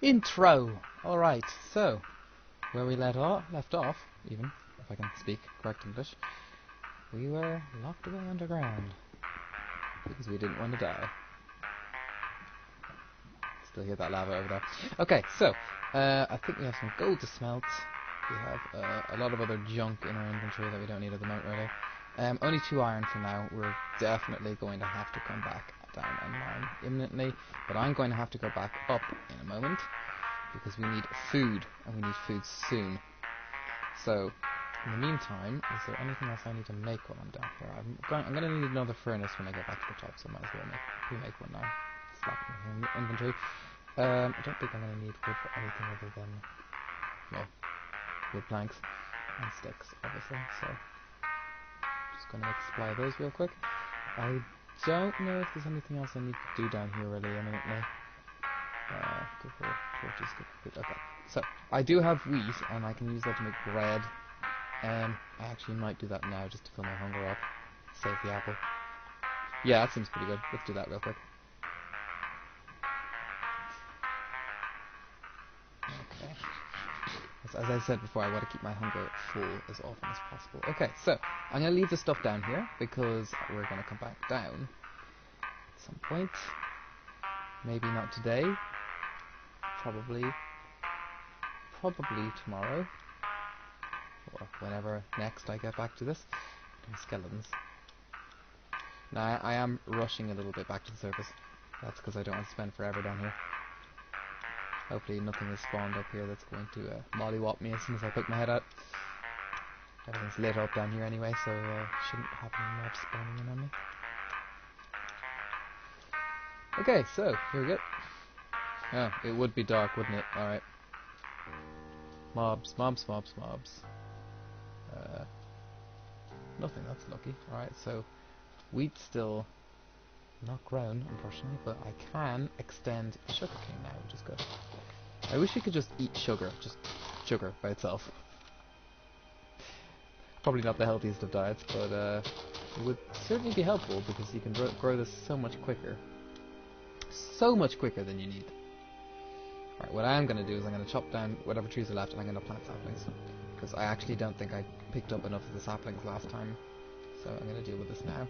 Intro! Alright, so, where we left off, even, if I can speak correct English, we were locked away underground, because we didn't want to die. Still hear that lava over there. Okay, so, I think we have some gold to smelt. We have a lot of other junk in our inventory that we don't need at the moment, really. Only 2 iron for now. We're definitely going to have to come back down and mine imminently, but I'm going to have to go back up in a moment, because we need food, and we need food soon. So, in the meantime, is there anything else I need to make while I'm down here? I'm going to need another furnace when I get back to the top, so I might as well make one now. Slap it in here in the inventory. I don't think I'm going to need wood for anything other than, well, wood planks and sticks, obviously, so just going to make supply of those real quick. I don't know if there's anything else I need to do down here really imminently. Go for torches, go for food. Okay, so I do have wheat, and I can use that to make bread. I actually might do that now just to fill my hunger up. Save the apple. Yeah, that seems pretty good. Let's do that real quick. Okay. As I said before, I want to keep my hunger full as often as possible. Okay, so I'm going to leave the stuff down here because we're going to come back down at some point. Maybe not today. Probably tomorrow. Or whenever next I get back to this. Skeletons. Now, I am rushing a little bit back to the surface. That's because I don't want to spend forever down here. Hopefully nothing has spawned up here that's going to mollywop me as soon as I poke my head out. Everything's lit up down here anyway, so shouldn't have any mobs spawning in on me. Okay, so, here we go. Oh, it would be dark, wouldn't it? Alright. Mobs. Nothing, that's lucky. Alright, so wheat's still not grown, unfortunately, but I can extend sugarcane now, which is good. I wish we could just eat sugar, just sugar by itself. Probably not the healthiest of diets, but it would certainly be helpful because you can grow this so much quicker. So much quicker than you need. Alright, what I am going to do is I'm going to chop down whatever trees are left and I'm going to plant saplings. Because I actually don't think I picked up enough of the saplings last time. So I'm going to deal with this now.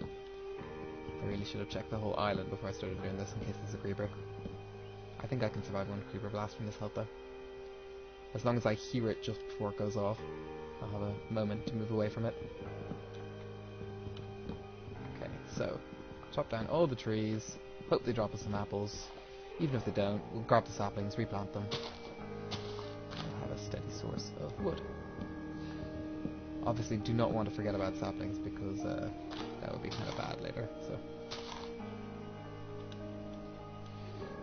I really should have checked the whole island before I started doing this in case there's a creeper. I think I can survive one creeper blast from this hut though. As long as I hear it just before it goes off, I'll have a moment to move away from it. Okay, so chop down all the trees, hope they drop us some apples. Even if they don't, we'll grab the saplings, replant them, and have a steady source of wood. Obviously do not want to forget about saplings because that would be kind of bad later, so.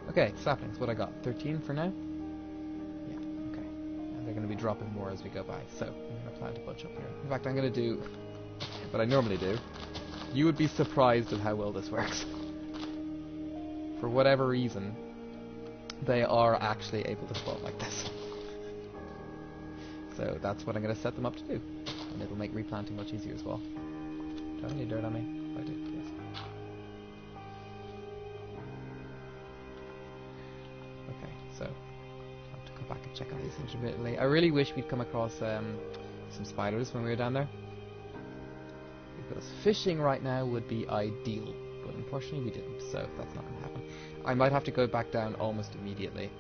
Okay, saplings, what I got? 13 for now? Yeah, okay. And they're going to be dropping more as we go by, so I'm going to plant a bunch up here. In fact, I'm going to do what I normally do. You would be surprised at how well this works. For whatever reason, they are actually able to spawn like this. So that's what I'm going to set them up to do. And it'll make replanting much easier as well. Do I have any dirt on me? I do, yes. Okay, so I have to come back and check on these intermittently. I really wish we'd come across some spiders when we were down there. Because fishing right now would be ideal. But unfortunately we didn't, so that's not going to happen. I might have to go back down almost immediately.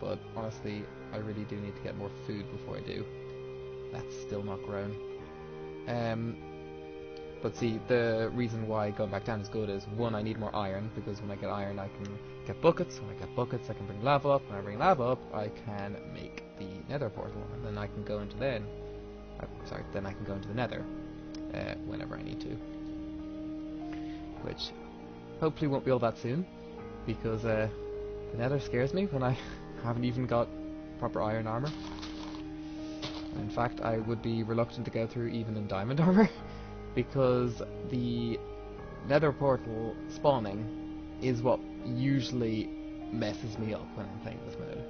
But honestly, I really do need to get more food before I do. That's still not grown. But see, the reason why going back down is good is, one, I need more iron, because when I get iron I can get buckets. When I get buckets I can bring lava up. When I bring lava up I can make the nether portal, and then I can go into then I can go into the nether whenever I need to. Which hopefully won't be all that soon, because the nether scares me when I haven't even got proper iron armor. In fact, I would be reluctant to go through even in diamond armor, because the nether portal spawning is what usually messes me up when I'm playing this mode.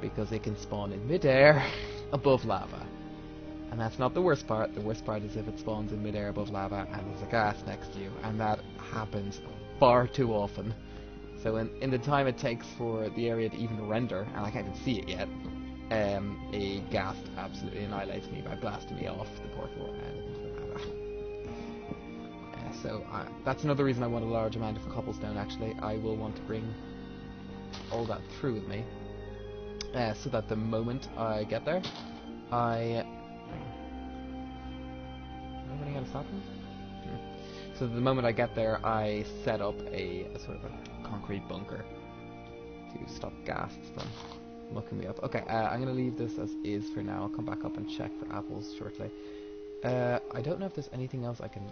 Because it can spawn in midair above lava. And that's not the worst part. The worst part is if it spawns in midair above lava and there's a ghast next to you, and that happens far too often. So in the time it takes for the area to even render, and I can't even see it yet, a ghast absolutely annihilates me by blasting me off the portal and into the lava. So that's another reason I want a large amount of cobblestone. Actually, I will want to bring all that through with me, so that the moment I get there, Am I running out of stopping? So the moment I get there, I set up a sort of a concrete bunker to stop ghasts from looking me up. Okay, I'm going to leave this as is for now. I'll come back up and check for apples shortly. I don't know if there's anything else I can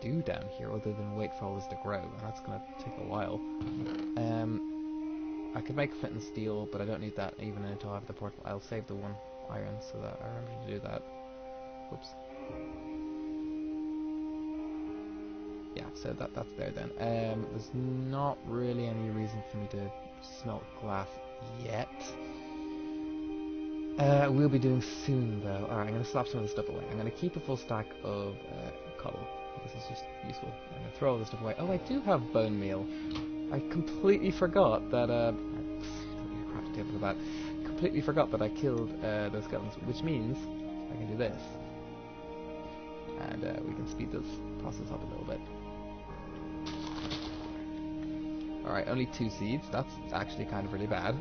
do down here other than wait for all this to grow, and that's going to take a while. I could make flint and steel, but I don't need that even until I have the portal. I'll save the 1 iron so that I remember to do that. Oops. Yeah, so that's there then. There's not really any reason for me to smelt glass yet. We'll be doing soon though. Alright, I'm going to slap some of this stuff away. I'm going to keep a full stack of cobble. This is just useful. I'm going to throw all this stuff away. Oh, I do have bone meal. I completely forgot that, completely forgot that I killed those skeletons, which means I can do this. And we can speed this process up a little bit. Alright, only 2 seeds. That's actually kind of really bad.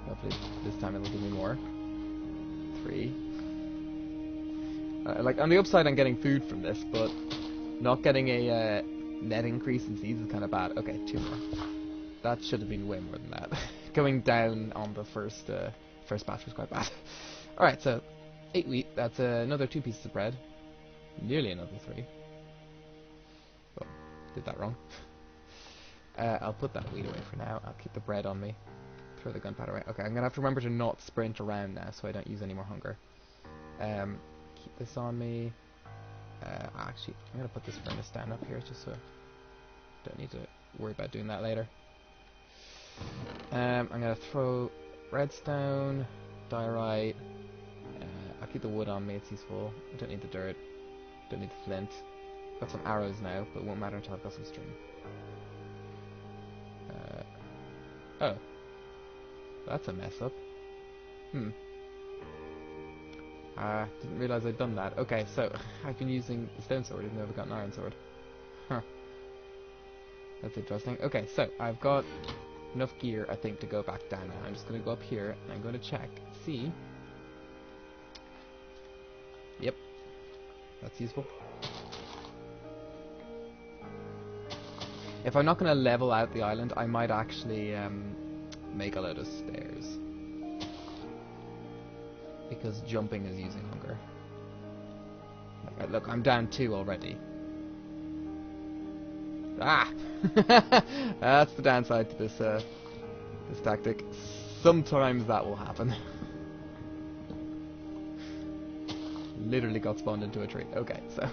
Hopefully this time it'll give me more. 3. Like, on the upside I'm getting food from this, but not getting a net increase in seeds is kind of bad. Okay, 2 more. That should have been way more than that. Going down on the first batch was quite bad. Alright, so 8 wheat. That's another 2 pieces of bread. Nearly another 3. Oh, did that wrong. I'll put that wheat away for now. I'll keep the bread on me. Throw the gunpowder away. Okay, I'm gonna have to remember to not sprint around now, so I don't use any more hunger. Keep this on me. Actually, I'm gonna put this furnace down up here, just so don't need to worry about doing that later. I'm gonna throw redstone, diorite. I'll keep the wood on me. It's useful. I don't need the dirt. Don't need the flint. Got some arrows now, but it won't matter until I've got some string. Oh. That's a mess up. Didn't realise I'd done that. Okay, so I've been using the stone sword even though I've got an iron sword. Huh. That's interesting. Okay, so I've got enough gear, I think, to go back down now. I'm just going to go up here and I'm going to check. See? Yep. That's useful. If I'm not going to level out the island, I might actually make a load of stairs. Because jumping is using hunger. Look, I'm down 2 already. Ah! That's the downside to this this tactic. Sometimes that will happen. Literally got spawned into a tree. Okay, so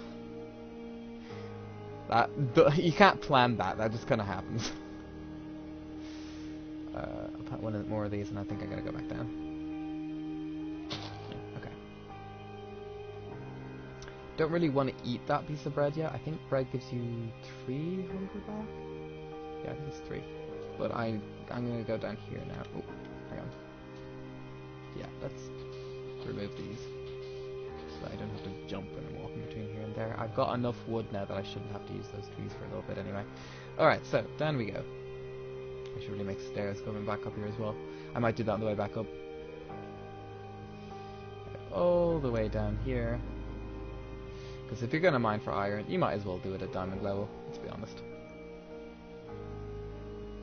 you can't plan that. That just kind of happens. I'll put one more of these, and I think I gotta go back down. Okay. Don't really want to eat that piece of bread yet. I think bread gives you 3 hunger back. Yeah, I think it's 3. But I'm gonna go down here now. Oh, hang on. Yeah, let's remove these. So I don't have to jump when I'm walking between here and there. I've got enough wood now that I shouldn't have to use those trees for a little bit anyway. Alright, so down we go. I should really make stairs coming back up here as well. I might do that on the way back up. All the way down here. Because if you're going to mine for iron, you might as well do it at diamond level, let's be honest.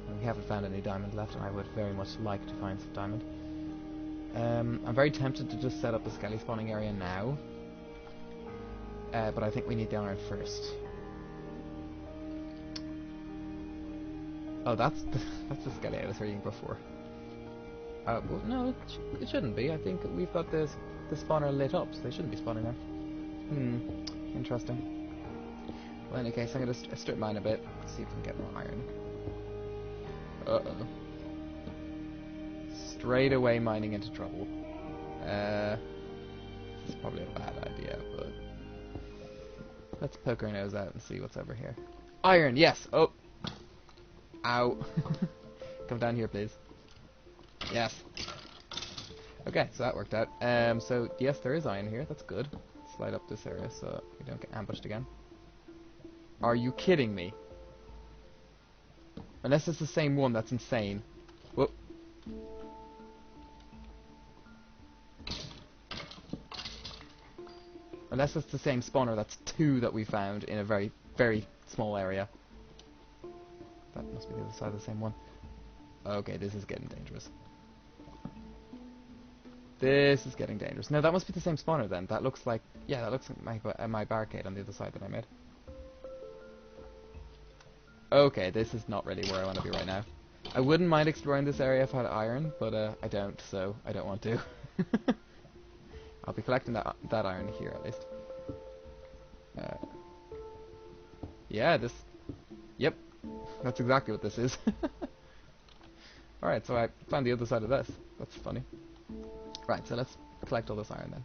And we haven't found any diamond left, and I would very much like to find some diamond. I'm very tempted to just set up the skelly spawning area now. But I think we need the iron first. Oh, that's the skelly I was reading before. Well, no, it shouldn't be. I think we've got the spawner lit up, so they shouldn't be spawning there. Interesting. Well, in any case, I'm going to strip mine a bit, see if we can get more iron. Uh-oh. Straight away mining into trouble. It's probably a bad idea, but let's poke our nose out and see what's over here. Iron, yes! Oh! Ow. Come down here, please. Yes. Okay, so that worked out. So, yes, there is iron here. That's good. Slide up this area so we don't get ambushed again. Are you kidding me? Unless it's the same one, that's insane. Whoop. Unless it's the same spawner, that's 2 that we found in a very, very small area. That must be the other side of the same one. Okay, this is getting dangerous. This is getting dangerous. No, that must be the same spawner then. That looks like... Yeah, that looks like my barricade on the other side that I made. Okay, this is not really where I want to be right now. I wouldn't mind exploring this area if I had iron, but I don't, so I don't want to. I'll be collecting that iron here at least. Yeah, this... Yep, that's exactly what this is. Alright, so I found the other side of this. That's funny. Right, so let's collect all this iron then.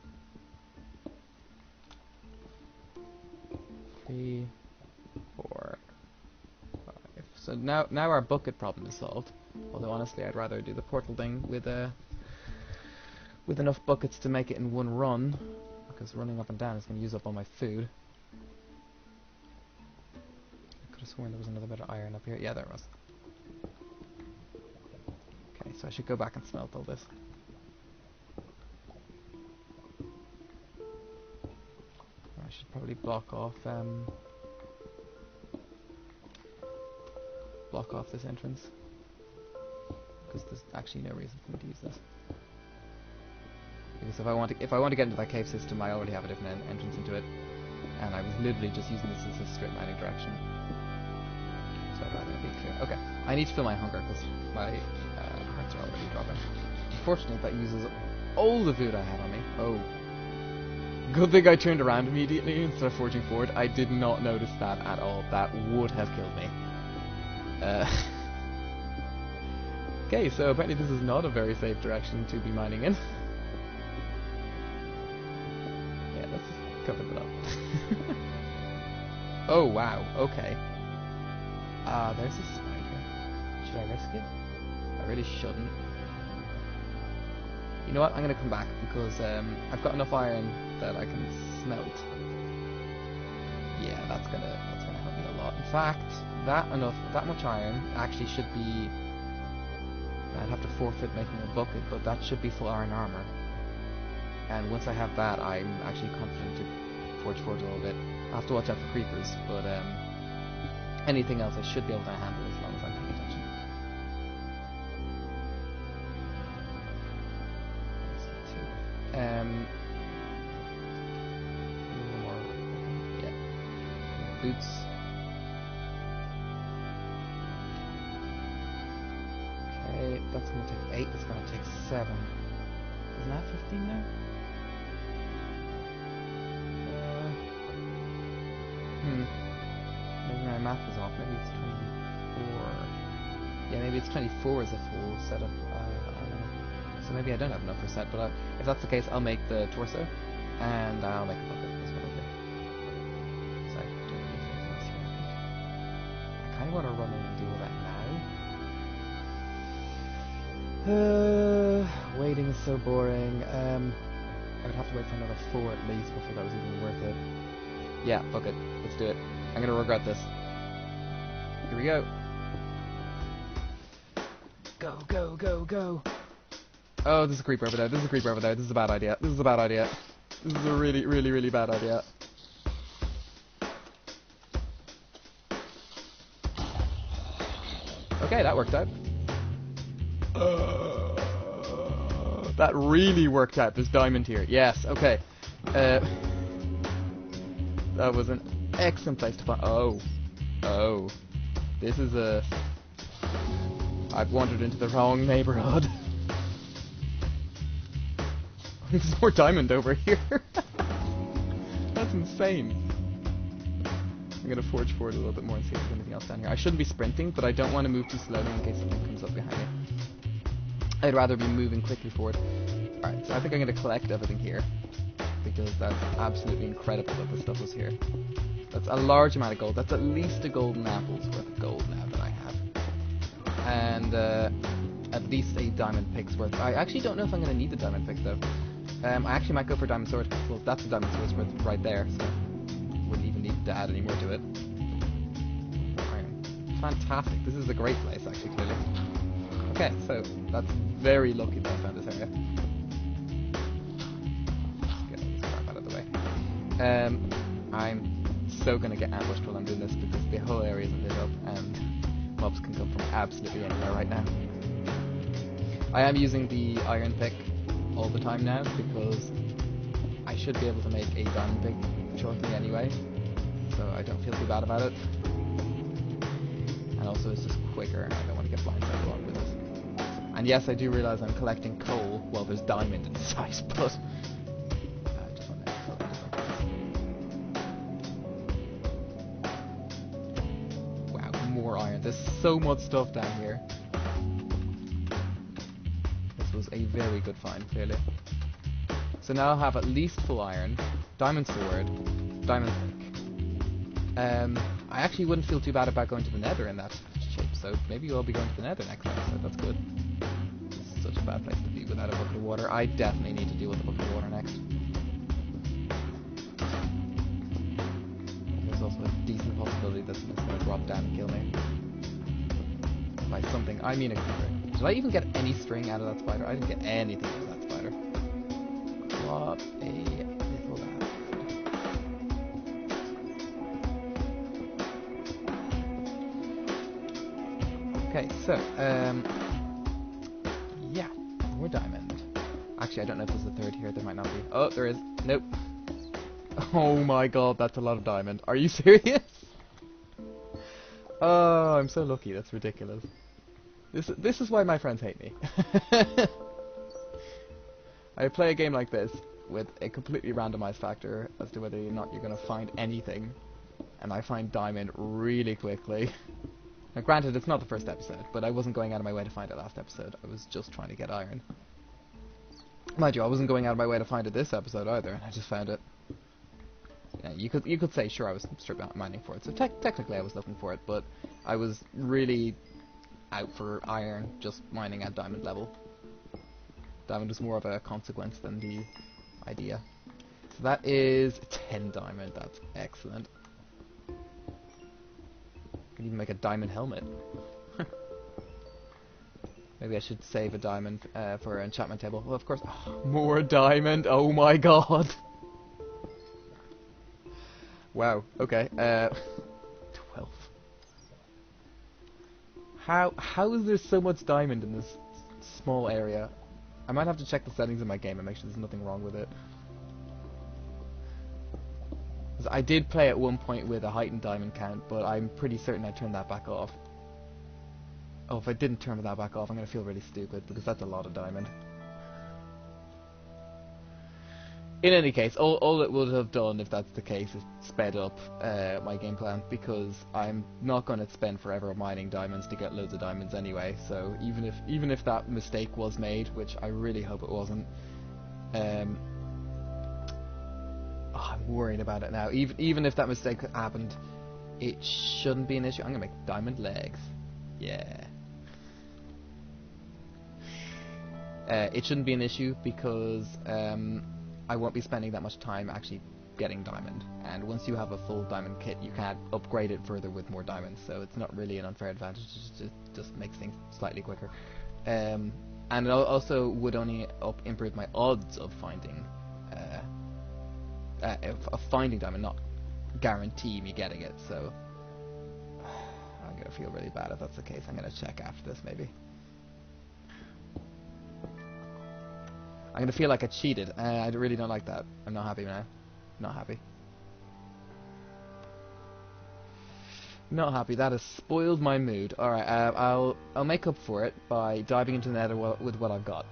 3, 4, 5. So now our bucket problem is solved. Although honestly, I'd rather do the portal thing with enough buckets to make it in one run, because running up and down is going to use up all my food. I could have sworn there was another bit of iron up here. Yeah, there was. Okay, so I should go back and smelt all this. I should probably block off this entrance, because there's actually no reason for me to use this. Because if I want to get into that cave system, I already have a different entrance into it, and I was literally just using this as a straight mining direction. So I'd rather be clear. Okay, I need to fill my hunger because my hearts are already dropping. Unfortunately, that uses all the food I have on me. Oh. Good thing I turned around immediately instead of forging forward. I did not notice that at all. That would have killed me. Okay, so apparently this is not a very safe direction to be mining in. Yeah, let's just cover that up. Oh, wow, okay. There's a spider. Should I risk it? I really shouldn't. You know what? I'm gonna come back because I've got enough iron that I can smelt. Yeah, that's gonna help me a lot. In fact, that much iron actually should be. I'd have to forfeit making a bucket, but that should be full iron armor. And once I have that, I'm actually confident to forge forward a little bit. I have to watch out for creepers, but anything else I should be able to handle as long as I'm paying attention. More, yeah, boots. Okay, that's going to take 8. That's going to take 7. Isn't that 15 now? Maybe my math was off. Maybe it's 24. Yeah, maybe it's 24 as a full set of. I don't know. So maybe I don't have enough for a set. But if that's the case, I'll make the torso, and I'll make a bucket. That's what I'll do. So I don't need anything else here. I kind of want to run in and deal with that now. Waiting is so boring. I would have to wait for another 4 at least before that was even worth it. Yeah, fuck it. Let's do it. I'm gonna regret this. Here we go. Go, go, go, go. Oh, there's a creeper over there. There's a creeper over there. This is a bad idea. This is a bad idea. This is a really, really, really bad idea. Okay, that worked out. That really worked out. There's diamond here. Yes, okay. That was an excellent place to find. Oh. Oh. This is a... I've wandered into the wrong neighborhood. There's more diamond over here. That's insane. I'm gonna forge forward a little bit more and see if there's anything else down here. I shouldn't be sprinting, but I don't want to move too slowly in case something comes up behind me. I'd rather be moving quickly forward. Alright, so I think I'm gonna collect everything here, because that's absolutely incredible that this stuff was here. That's a large amount of gold. That's at least a golden apple's worth of gold now that I have. and at least a diamond pick's worth. I actually don't know if I'm going to need the diamond pick though. I actually might go for diamond sword. Well, that's a diamond sword's worth right there, so wouldn't even need to add any more to it. Fantastic. This is a great place, actually, clearly. Okay, so that's very lucky that I found this area. Get all this crap out of the way. I'm so going to get ambushed while I'm doing this because the whole area isn't lit up and mobs can come from absolutely anywhere right now. I am using the iron pick all the time now because I should be able to make a diamond pick shortly anyway, so I don't feel too bad about it. And also it's just quicker and I don't want to get blindsided along with this. And yes, I do realise I'm collecting coal while there's diamond in sight, but I just want to wow, more iron. There's so much stuff down here. This was a very good find, clearly. So now I'll have at least full iron, diamond sword, diamond pick. I actually wouldn't feel too bad about going to the nether in that shape, so maybe you'll be going to the nether next episode. That's good. It's such a bad place to be without a bucket of water. I definitely need to deal with a bucket of water next. There's also a decent possibility that something's going to drop down and kill me. By something, I mean a creeper. Did I even get any string out of that spider? I didn't get anything out of that spider. What a little bastard. Okay, so, yeah, more diamond. Actually, I don't know if there's a third here. There might not be. Oh, there is. Nope. Oh my god, that's a lot of diamond. Are you serious? Oh, I'm so lucky. That's ridiculous. This is why my friends hate me. I play a game like this with a completely randomized factor as to whether or not you're going to find anything, and I find diamond really quickly. Now granted, it's not the first episode, but I wasn't going out of my way to find it last episode. I was just trying to get iron. Mind you, I wasn't going out of my way to find it this episode either, and I just found it. Yeah, you could say, sure, I was strip mining for it, so technically I was looking for it, but I was really out for iron, just mining at diamond level. Diamond was more of a consequence than the idea. So that is 10 diamond, that's excellent. Can even make a diamond helmet. Maybe I should save a diamond for an enchantment table. Well, of course. Oh, more diamond. Oh my god. Wow. Okay. 12. How is there so much diamond in this small area? I might have to check the settings in my game and make sure there's nothing wrong with it. I did play at one point with a heightened diamond count, but I'm pretty certain I turned that back off. Oh, if I didn't turn that back off, I'm going to feel really stupid, because that's a lot of diamond. In any case, all it would have done, if that's the case, is sped up my game plan, because I'm not going to spend forever mining diamonds to get loads of diamonds anyway, so even if that mistake was made, which I really hope it wasn't, I'm worried about it now. Even if that mistake happened, it shouldn't be an issue. I'm gonna make diamond legs. Yeah. It shouldn't be an issue because I won't be spending that much time actually getting diamond. And once you have a full diamond kit, you can upgrade it further with more diamonds. So it's not really an unfair advantage. It just makes things slightly quicker. And it also would only improve my odds of finding diamond, not guarantee me getting it. So I'm gonna feel really bad if that's the case. I'm gonna check after this maybe. I'm gonna feel like I cheated. I really don't like that. I'm not happy now. Not happy. Not happy. That has spoiled my mood. All right. I'll make up for it by diving into the nether with what I've got.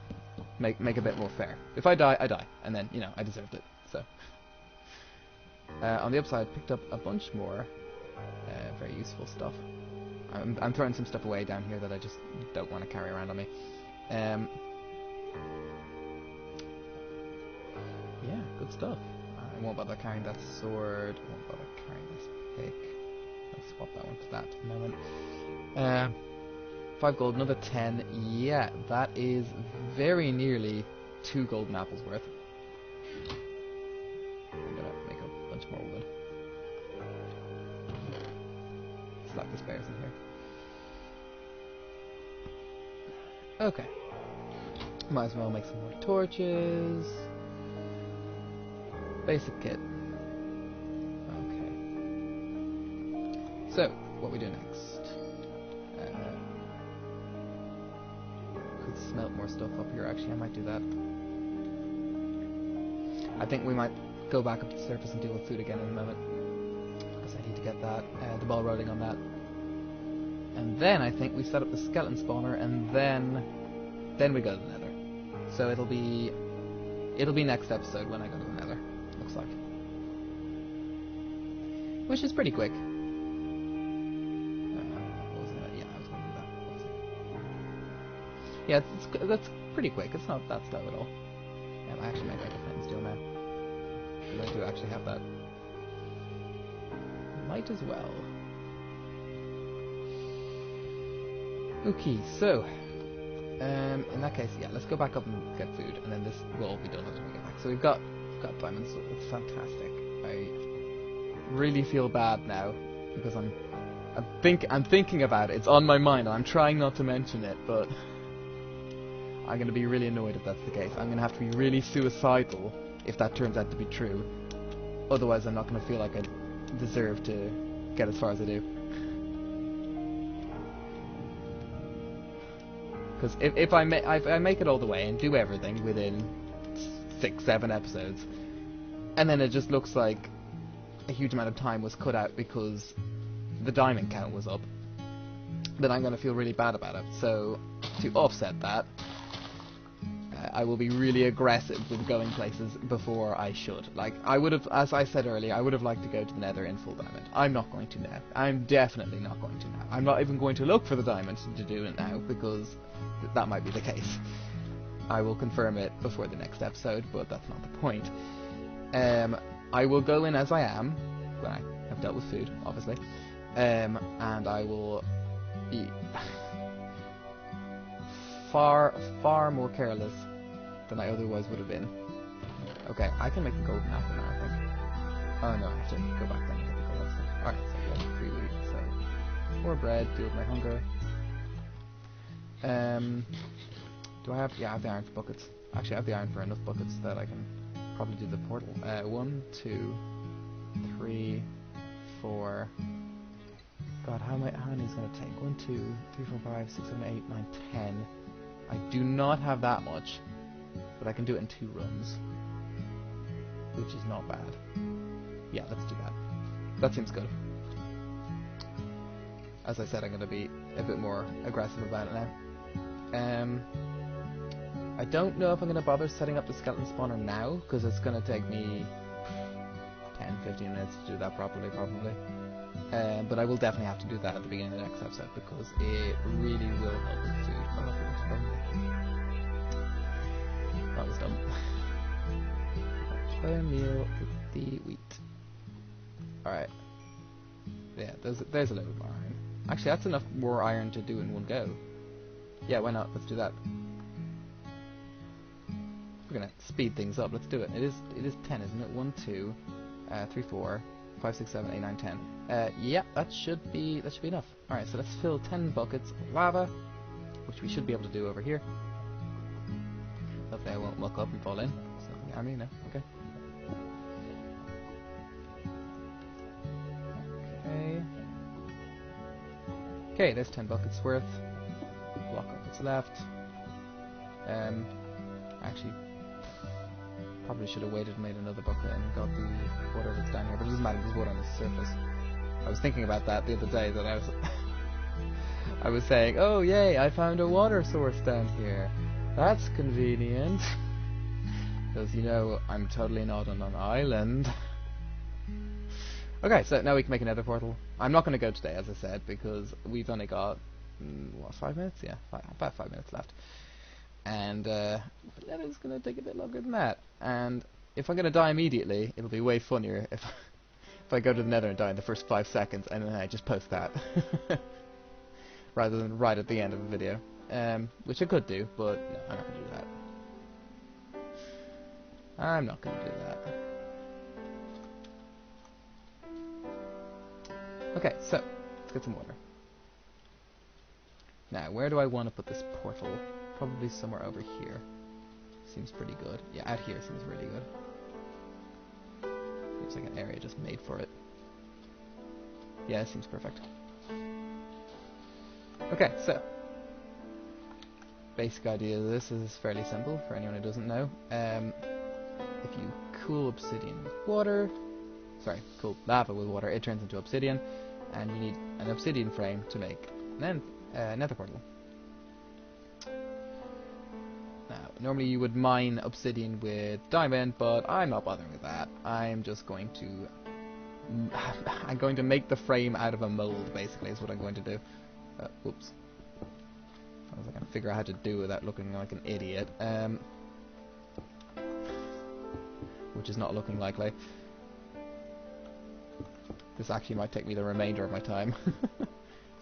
Make a bit more fair. If I die, I die, and then I deserved it. So. On the upside, I picked up a bunch more very useful stuff. I'm throwing some stuff away down here that I just don't want to carry around on me. Yeah, good stuff. I won't bother carrying that sword. I won't bother carrying this pick. I'll swap that one for that for the moment. 5 gold, another 10. Yeah, that is very nearly 2 golden apples worth. I'm gonna make a bunch more wood. Slap the spares in here. Okay. Might as well make some more torches. Basic kit. Okay. So, what we do next? Could smelt more stuff up here. Actually, I might do that. I think we might go back up to the surface and deal with food again in a moment, because I need to get that the ball rolling on that. And then I think we set up the skeleton spawner, and then we go to the Nether. So it'll be next episode when I go to the Nether. Looks like, which is pretty quick. What was it? Yeah, I was going to do that. What was it? Yeah, that's pretty quick. It's not that slow at all. Yeah, I actually might make a flint and steel now, because I do actually have that. Might as well. Okay, so in that case, yeah, let's go back up and get food, and then this will all be done as we get back. So we've got diamonds. It's fantastic. I really feel bad now because I'm thinking about it. It's on my mind, and I'm trying not to mention it, but I'm going to be really annoyed if that's the case. I'm going to have to be really suicidal if that turns out to be true. Otherwise, I'm not going to feel like I deserve to get as far as I do. Because if I make it all the way and do everything within 6-7 episodes, and then it just looks like a huge amount of time was cut out because the diamond count was up, then I'm going to feel really bad about it. So to offset that, I will be really aggressive with going places before I should. Like, I would have, as I said earlier, I would have liked to go to the Nether in full diamond. I'm not going to now. I'm definitely not going to now. I'm not even going to look for the diamond to do it now, because that might be the case. I will confirm it before the next episode, but that's not the point. I will go in as I am, when I have dealt with food, obviously, and I will be far more careless than I otherwise would have been. Okay, I can make a golden apple now, I think. Oh no, I have to go back then and get the golden stuff. Alright, so we have 3 wheat, so 4 bread, deal with my hunger. Do I have... Yeah, I have the iron for buckets. Actually, I have the iron for enough buckets that I can probably do the portal. 1, 2, 3, 4... God, how many is it going to take? 1, 2, 3, 4, 5, 6, 7, 8, 9, 10. I do not have that much, but I can do it in 2 runs, which is not bad. Yeah, let's do that. That seems good. As I said, I'm going to be a bit more aggressive about it now. I don't know if I'm going to bother setting up the skeleton spawner now, because it's going to take me 10-15 minutes to do that properly, probably. But I will definitely have to do that at the beginning of the next episode, because it really will help with food. Oh, look, that was dumb. Player meal with the wheat. Alright. Yeah, there's a little bit more iron. Actually, that's enough more iron to do in one go. Yeah, why not? Let's do that. We're gonna speed things up. Let's do it. It is 10, isn't it? 1, 2, 3, 4, 5, 6, 7, 8, 9, 10. Yeah, that should be enough. Alright, so let's fill 10 buckets of lava, which we should be able to do over here. Hopefully I won't muck up and fall in. It's nothing army, no? Okay. Okay, there's 10 buckets worth. Block up what's left. Actually, probably should have waited and made another bucket and got the water that's down here, but it doesn't matter, there's water on the surface. I was thinking about that the other day, that I was saying, oh yay, I found a water source down here. That's convenient. Because, you know, I'm totally not on an island. Okay, so now we can make another portal. I'm not going to go today, as I said, because we've only got, what, 5 minutes? Yeah, about 5 minutes left. And the nether's going to take a bit longer than that. And if I'm going to die immediately, it'll be way funnier if I go to the nether and die in the first 5 seconds, and then I just post that. rather than right at the end of the video. Which I could do, but no, I'm not going to do that. I'm not going to do that. Okay, so, let's get some water. Now, where do I want to put this portal? Probably somewhere over here. Seems pretty good. Yeah, out here seems really good. Seems like an area just made for it. Yeah, it seems perfect. Okay, so basic idea of this is fairly simple for anyone who doesn't know. If you cool obsidian with water, cool lava with water, it turns into obsidian, and you need an obsidian frame to make an nether portal. Now, normally you would mine obsidian with diamond, but I'm not bothering with that. I'm just going to I'm going to make the frame out of a mold, basically, is what I'm going to do. Whoops. I was going to figure out how to do it without looking like an idiot. Which is not looking likely. This actually might take me the remainder of my time. It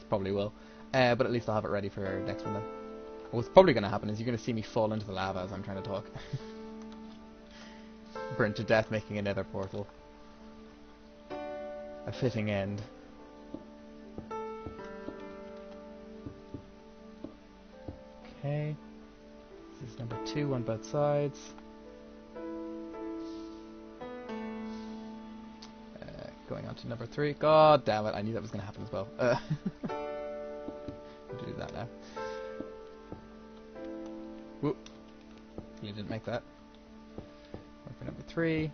probably will. But at least I'll have it ready for next one then. What's probably going to happen is you're going to see me fall into the lava as I'm trying to talk. Burnt to death making a nether portal. A fitting end. Okay. This is number 2 on both sides. Going on to number 3. God damn it, I knew that was going to happen as well. I'll do that now. Whoop. You didn't make that. One for number 3.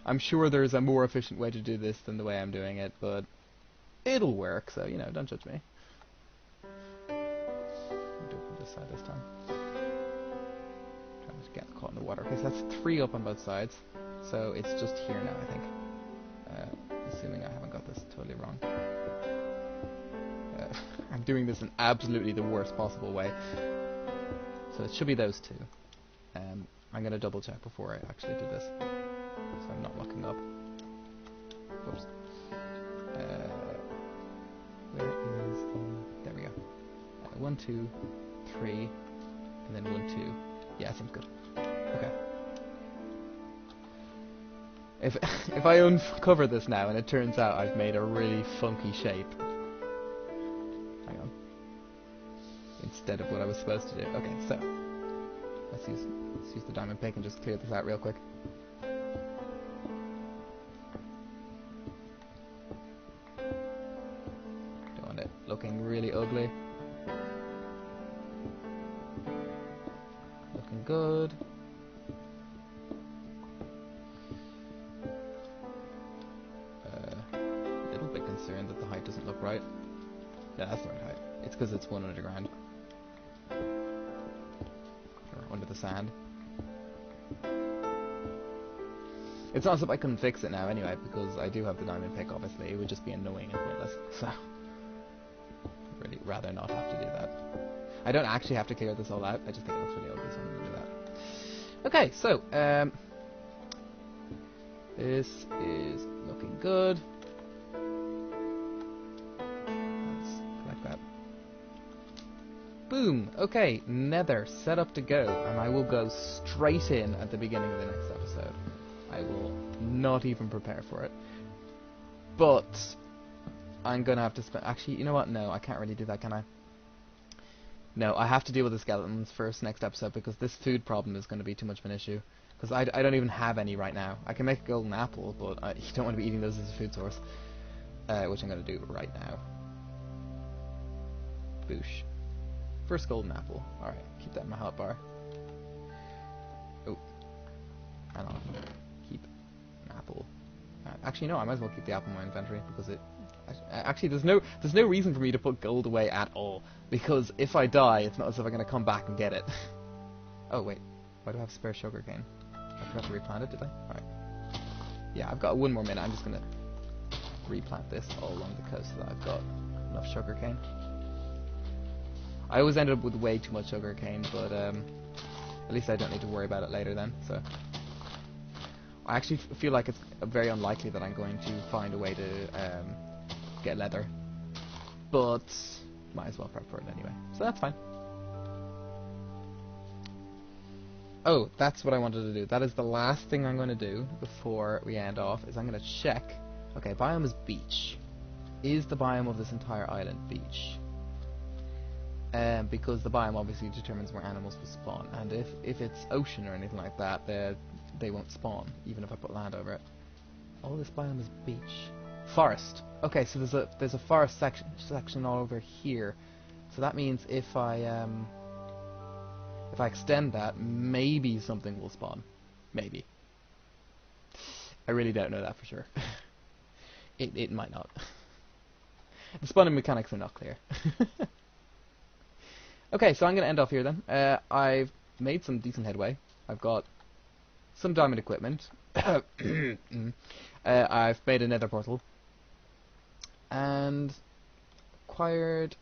I'm sure there's a more efficient way to do this than the way I'm doing it, but it'll work, so, you know, don't judge me. I'll do it from this side this time. Trying to get caught in the water. Okay, so that's 3 up on both sides. So it's just here now, I think. Assuming I haven't got this totally wrong. I'm doing this in absolutely the worst possible way. So it should be those 2. I'm going to double check before I actually do this. So I'm not looking up. Whoops. Where is the... There we go. 1, 2, 3, and then 1, 2. Yeah, seems good. Okay. If I uncover this now and it turns out I've made a really funky shape. Hang on. Instead of what I was supposed to do. Okay, so let's use the diamond pick and just clear this out real quick. Don't want it looking really ugly. Looking good. Concerned that the height doesn't look right. Yeah, that's the right height. It's because it's 1 underground. Or under the sand. It's not as if I couldn't fix it now anyway, because I do have the diamond pick, obviously. It would just be annoying and pointless. So, I'd really rather not have to do that. I don't actually have to clear this all out. I just think it looks really ugly, so I'm going to do that. Okay, so, this is looking good. Boom! Okay, nether set up to go, and I will go straight in at the beginning of the next episode. I will not even prepare for it. But I'm gonna have to spend... Actually, you know what? No, I can't really do that, can I? No, I have to deal with the skeletons first next episode, because this food problem is going to be too much of an issue. Because I don't even have any right now. I can make a golden apple, but you don't want to be eating those as a food source. Which I'm going to do right now. Boosh. First golden apple. Alright, keep that in my hotbar. Oh. And I'll keep an apple. Actually, no, I might as well keep the apple in my inventory, because it... Actually, there's no reason for me to put gold away at all, because if I die, it's not as if I'm going to come back and get it. Oh, wait. Why do I have spare sugarcane? I forgot to replant it, did I? Alright. Yeah, I've got 1 more minute. I'm just going to replant this all along the coast so that I've got enough sugarcane. I always end up with way too much sugarcane, but at least I don't need to worry about it later then, so... I actually feel like it's very unlikely that I'm going to find a way to get leather. but might as well prep for it anyway. So that's fine. Oh, that's what I wanted to do. That is the last thing I'm going to do before we end off, is I'm going to check. Okay, biome is beach. Is the biome of this entire island beach? Because the biome obviously determines where animals will spawn, and if it's ocean or anything like that, they won't spawn, even if I put land over it. Oh, this biome is beach. Forest. Okay, so there's a forest section all over here. So that means if I extend that, maybe something will spawn. Maybe. I really don't know that for sure. It might not. The spawning mechanics are not clear. Okay, so I'm going to end off here then. I've made some decent headway. I've got some diamond equipment. I've made a nether portal. And acquired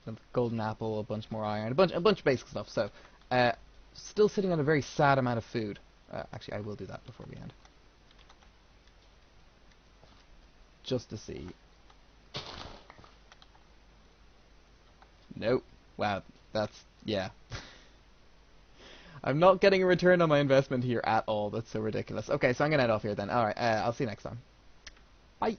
a golden apple, a bunch more iron, a bunch of basic stuff. So, still sitting on a very sad amount of food. Actually, I will do that before we end. Just to see. Nope. Wow, that's, yeah. I'm not getting a return on my investment here at all. That's so ridiculous. Okay, so I'm going to end off here then. Alright, I'll see you next time. Bye.